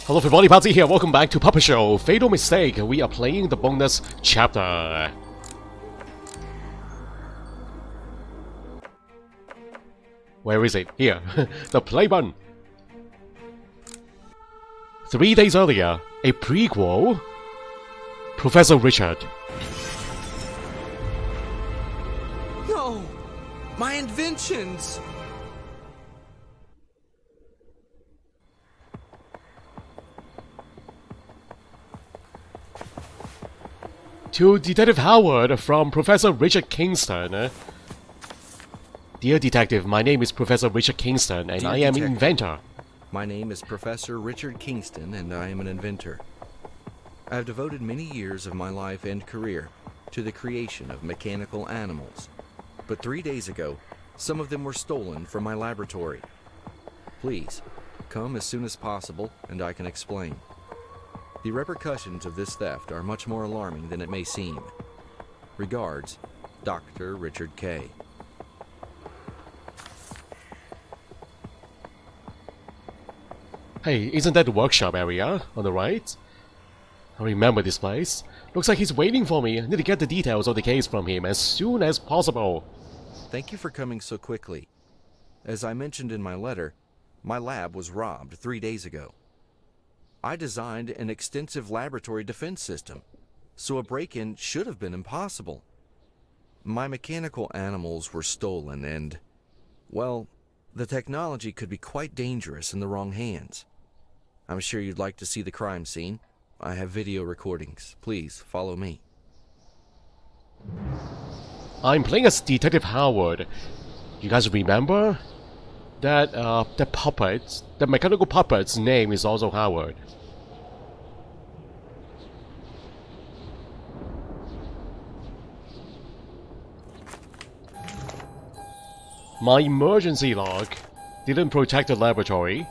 Hello everybody, Patsy here, welcome back to PuppetShow. Fatal Mistake, we are playing the bonus chapter. Where is it? Here. The play button. 3 days earlier, a prequel. Professor Richard. No! My inventions! To Detective Howard from Professor Richard Kingston. Dear Detective, my name is Professor Richard Kingston and Dear I am an Detective, inventor. My name is Professor Richard Kingston and I am an inventor. I have devoted many years of my life and career to the creation of mechanical animals. But 3 days ago, some of them were stolen from my laboratory. Please, come as soon as possible and I can explain. The repercussions of this theft are much more alarming than it may seem. Regards, Dr. Richard K. Hey, isn't that the workshop area on the right? I remember this place. Looks like he's waiting for me. I need to get the details of the case from him as soon as possible. Thank you for coming so quickly. As I mentioned in my letter, my lab was robbed 3 days ago. I designed an extensive laboratory defense system, so a break-in should have been impossible. My mechanical animals were stolen and, well, the technology could be quite dangerous in the wrong hands. I'm sure you'd like to see the crime scene. I have video recordings. Please follow me. I'm playing as Detective Howard. You guys remember? That, the puppet, the mechanical puppet's name is also Howard. My emergency log didn't protect the laboratory.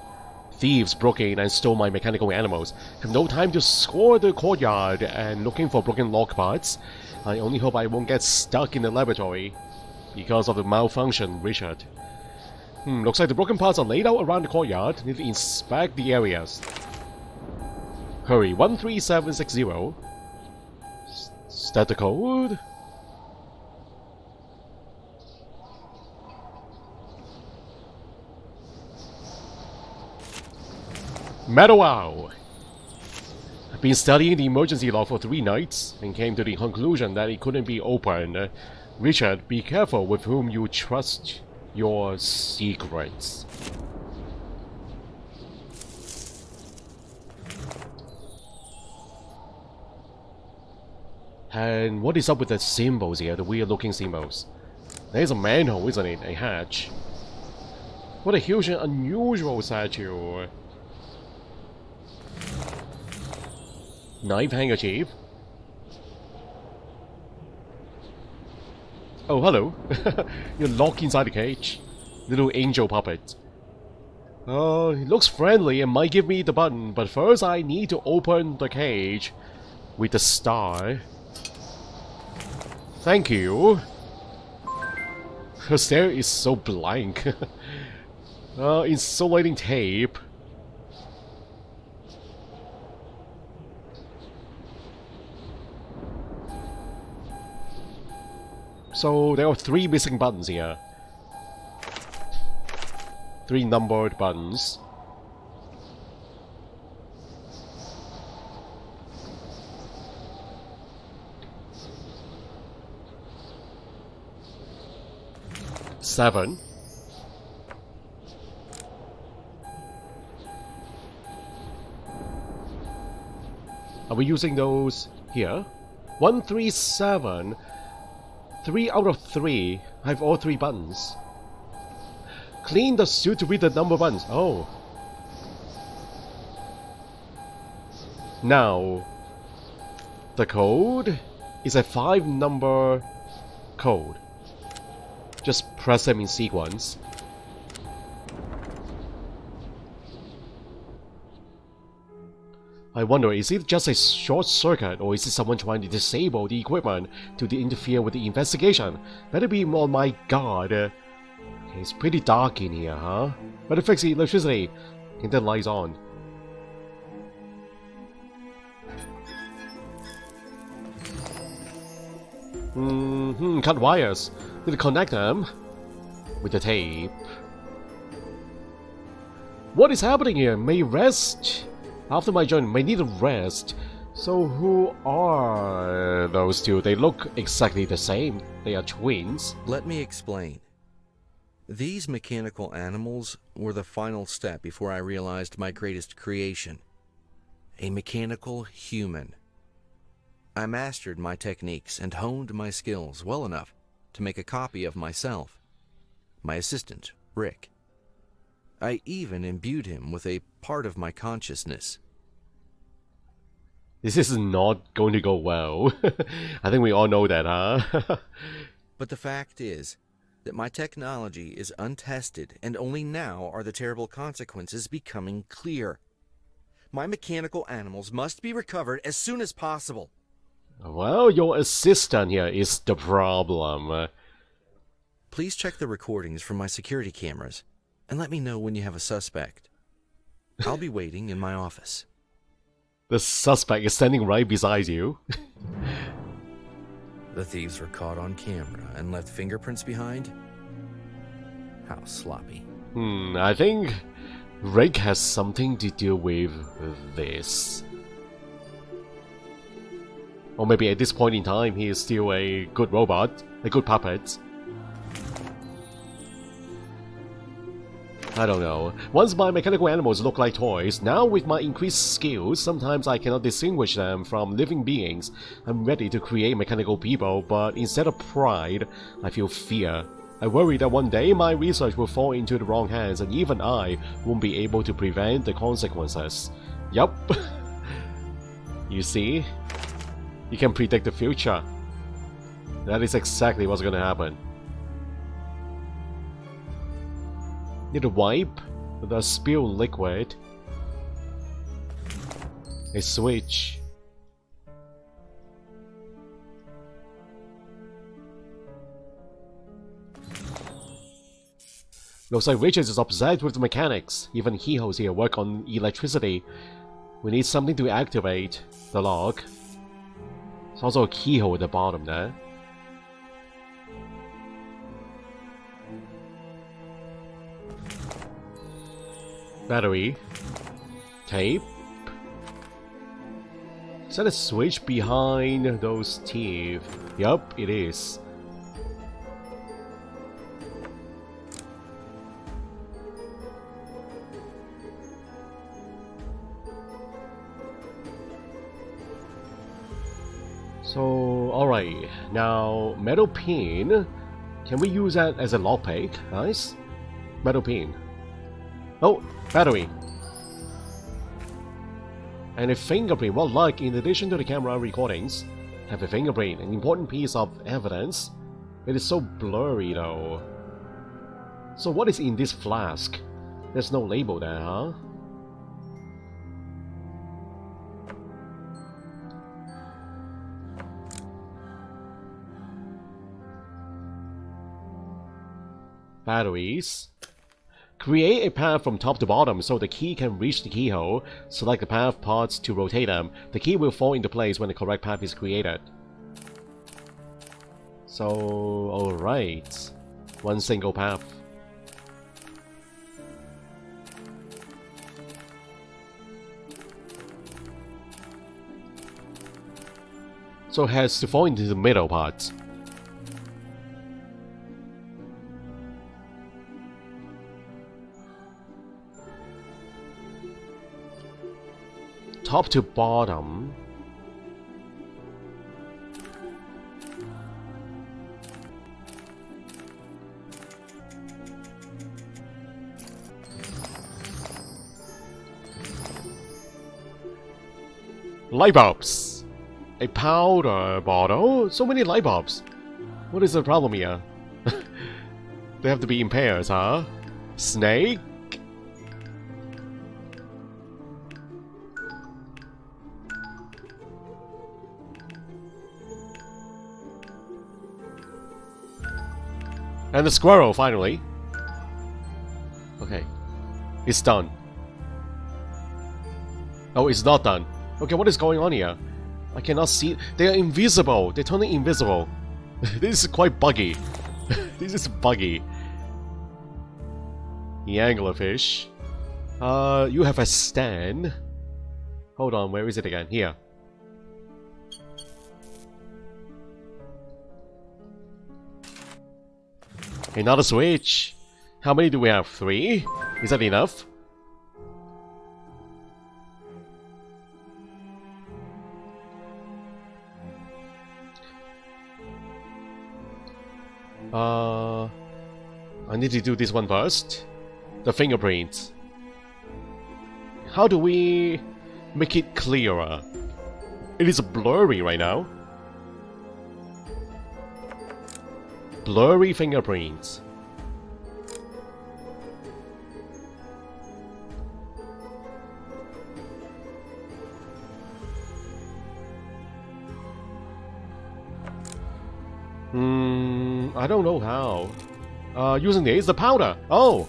Thieves broke in and stole my mechanical animals. Have no time to scour the courtyard and looking for broken lock parts. I only hope I won't get stuck in the laboratory because of the malfunction, Richard. Looks like the broken parts are laid out around the courtyard. Need to inspect the areas. Hurry, 13760. Is that the code? Meadowow! I've been studying the emergency log for 3 nights and came to the conclusion that it couldn't be opened. Richard, be careful with whom you trust your secrets. And what is up with the symbols here, the weird looking symbols? There's a manhole, isn't it? A hatch. What a huge and unusual statue. Knife handkerchief. Oh, hello. You're locked inside the cage. Little angel puppet. Oh, it looks friendly and might give me the button, but first I need to open the cage with the star. Thank you. The stair is so blank. Insulating tape. So there are 3 missing buttons here. 3 numbered buttons. Seven. Are we using those here? 137. 3 out of 3. I have all 3 buttons. Clean the suit to read the number buttons. Oh. Now, the code is a 5-number code. Just press them in sequence. I wonder, is it just a short circuit, or is it someone trying to disable the equipment to interfere with the investigation? Better be on my guard. Okay, it's pretty dark in here, huh? Better fix the electricity. Get the lights on. Cut wires. Need to connect them with the tape. What is happening here? May rest. After my journey, may need a rest. So who are those two? They look exactly the same. They are twins. Let me explain. These mechanical animals were the final step before I realized my greatest creation. A mechanical human. I mastered my techniques and honed my skills well enough to make a copy of myself, my assistant, Rick. I even imbued him with a part of my consciousness. This is not going to go well. I think we all know that, huh? But the fact is that my technology is untested, and only now are the terrible consequences becoming clear. My mechanical animals must be recovered as soon as possible. Well, your assistant here is the problem. Please check the recordings from my security cameras and let me know when you have a suspect. I'll be waiting in my office. The suspect is standing right beside you. The thieves were caught on camera and left fingerprints behind? How sloppy. I think Rick has something to do with this. Or maybe at this point in time he is still a good robot, a good puppet. I don't know. Once my mechanical animals look like toys, now with my increased skills, sometimes I cannot distinguish them from living beings. I'm ready to create mechanical people, but instead of pride, I feel fear. I worry that one day my research will fall into the wrong hands and even I won't be able to prevent the consequences. Yup. You see? You can predict the future. That is exactly what's gonna happen. Need a wipe the spilled liquid. A switch. Looks like Richard is obsessed with the mechanics. Even he-hoes here work on electricity. We need something to activate the lock. There's also a keyhole at the bottom there. Battery. Tape. Is that a switch behind those teeth? Yup, it is. So, alright. Now, metal pin. Can we use that as a lockpick? Nice. Metal pin. Oh, battery. And a fingerprint. Well, like, in addition to the camera recordings, have a fingerprint, an important piece of evidence. It is so blurry, though. So what is in this flask? There's no label there, huh? Batteries. Create a path from top to bottom so the key can reach the keyhole. Select the path parts to rotate them. The key will fall into place when the correct path is created. So, alright. One single path. So it has to fall into the middle part. Top to bottom. Light bulbs. A powder bottle. So many light bulbs. What is the problem here? They have to be in pairs, huh? Snake. And the squirrel, finally. Okay. It's done. Oh, it's not done. Okay, what is going on here? I cannot see. They are invisible. They're totally invisible. This is quite buggy. This is buggy. The anglerfish. You have a stand. Hold on, where is it again? Here. Another switch. How many do we have? 3? Is that enough? I need to do this one first. The fingerprint. How do we make it clearer? It is blurry right now. Blurry fingerprints. I don't know how. Using the powder. Oh!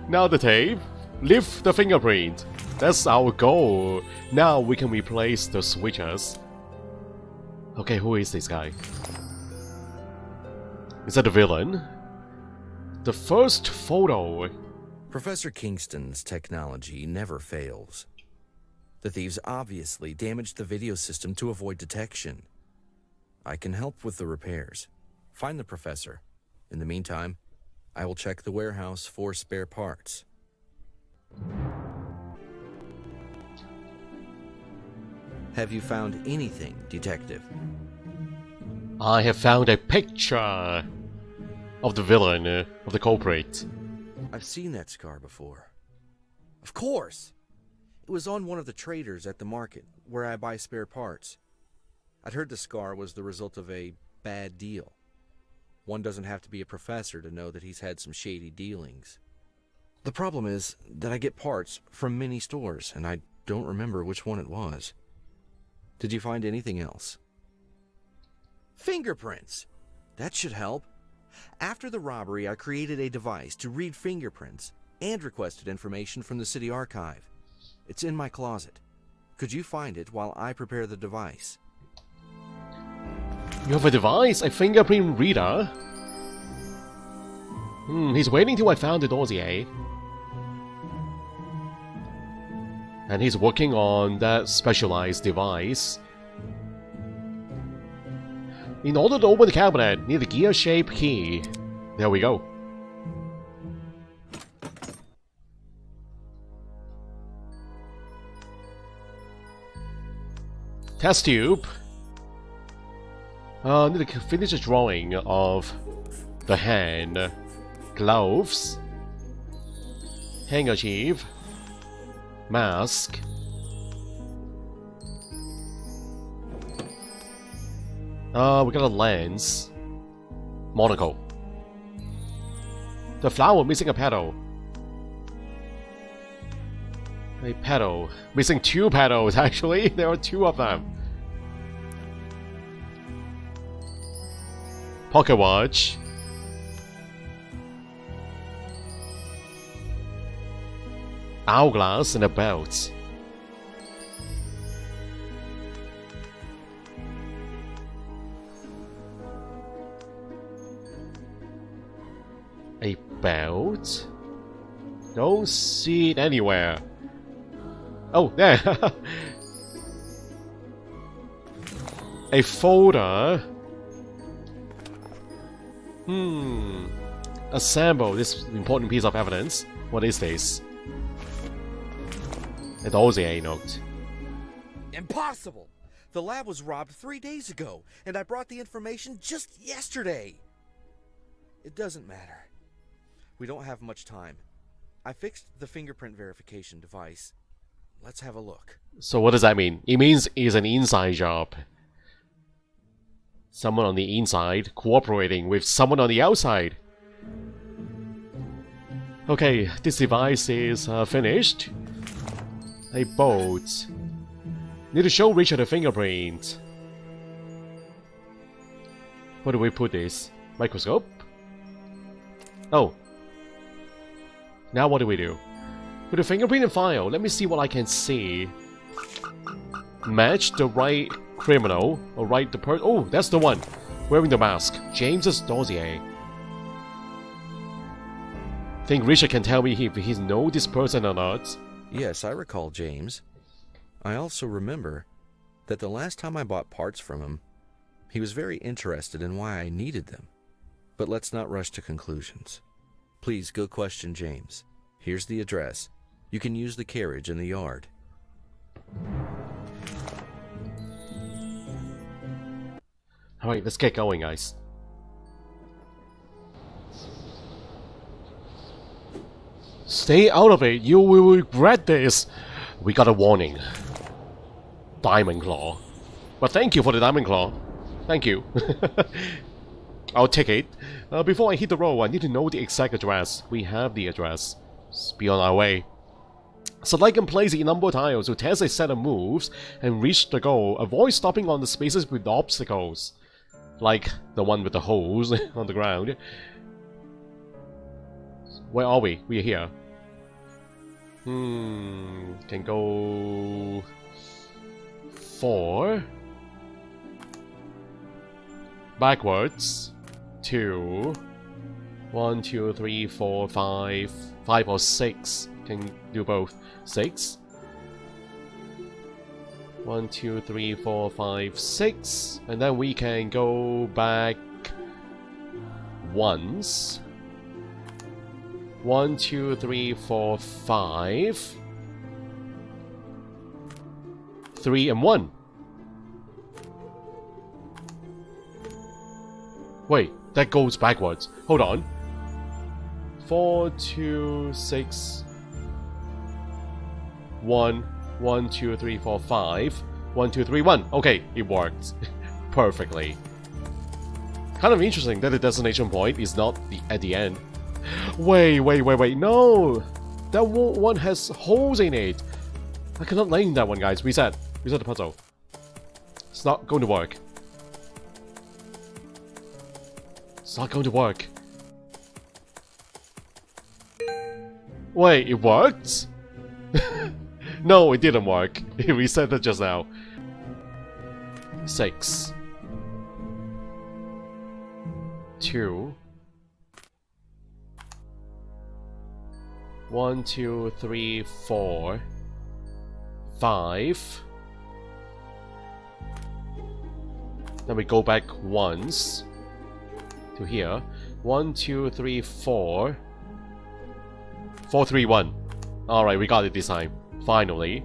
Now the tape. Lift the fingerprint. That's our goal. Now we can replace the switches. Okay, who is this guy? Is that the villain? The first photo. Professor Kingston's technology never fails. The thieves obviously damaged the video system to avoid detection. I can help with the repairs. Find the professor. In the meantime, I will check the warehouse for spare parts. Have you found anything, Detective? I have found a picture of the villain, of the culprit. I've seen that scar before. Of course! It was on one of the traders at the market, where I buy spare parts. I'd heard the scar was the result of a bad deal. One doesn't have to be a professor to know that he's had some shady dealings. The problem is that I get parts from many stores, and I don't remember which one it was. Did you find anything else? Fingerprints! That should help. After the robbery, I created a device to read fingerprints and requested information from the city archive. It's in my closet. Could you find it while I prepare the device? You have a device? A fingerprint reader? He's waiting till I found the dossier. And he's working on that specialized device. In order to open the cabinet, need a gear-shaped key. There we go. Test tube. Need to finish a drawing of the hand. Gloves. Handkerchief. Mask. We got a lens. Monocle. The flower missing a petal. A petal. Missing 2 petals, actually. There are 2 of them. Pocket watch. Hourglass and a belt. A belt? Don't see it anywhere. Oh, there! A folder. Assemble this important piece of evidence. What is this? A dossier note. Impossible! The lab was robbed 3 days ago, and I brought the information just yesterday. It doesn't matter. We don't have much time. I fixed the fingerprint verification device. Let's have a look. So what does that mean? It means it's an inside job. Someone on the inside cooperating with someone on the outside. Okay, this device is finished. A bolt. Need to show Richard a fingerprint. Where do we put this? Microscope? Oh. Now what do we do? With a fingerprint and file, let me see what I can see. Match the right criminal, or right the person. Oh, that's the one. wearing the mask. James's dossier. Think Richard can tell me if he knows this person or not? Yes, I recall James. I also remember that the last time I bought parts from him, he was very interested in why I needed them. But let's not rush to conclusions. Please go question James. Here's the address. You can use the carriage in the yard. Alright, let's get going, guys. Stay out of it, you will regret this. We got a warning. Diamond Claw. But thank you for the Diamond Claw. Thank you. I'll take it. Before I hit the road, I need to know the exact address. We have the address. Let's be on our way. Select and place the number tiles to test a set of moves and reach the goal. Avoid stopping on the spaces with obstacles. Like the one with the holes on the ground. Where are we? We are here. Can go 4. Backwards. 2. 1, 2, 3, 4, 5. 5 or 6. Can do both. 6. 1, 2, 3, 4, 5, 6. And then we can go back once. 1, 2, 3, 4, 5. 3 and 1. Wait, that goes backwards. Hold on. 4, 2, 6. 1, 1, 2, 3, 4, 5. 1, 2, 3, 1. Okay, it worked perfectly. Kind of interesting that the destination point is not at the end. Wait, no! That one has holes in it. I cannot land that one, guys. Reset the puzzle. It's not going to work. It's not going to work. Wait, it worked? No, it didn't work. It reset it just now. 6. 2. 1, 2, 3, 4. 5. Then we go back once to here. 1, 2, 3, 4. 4, 3, 1. Alright, we got it this time. Finally.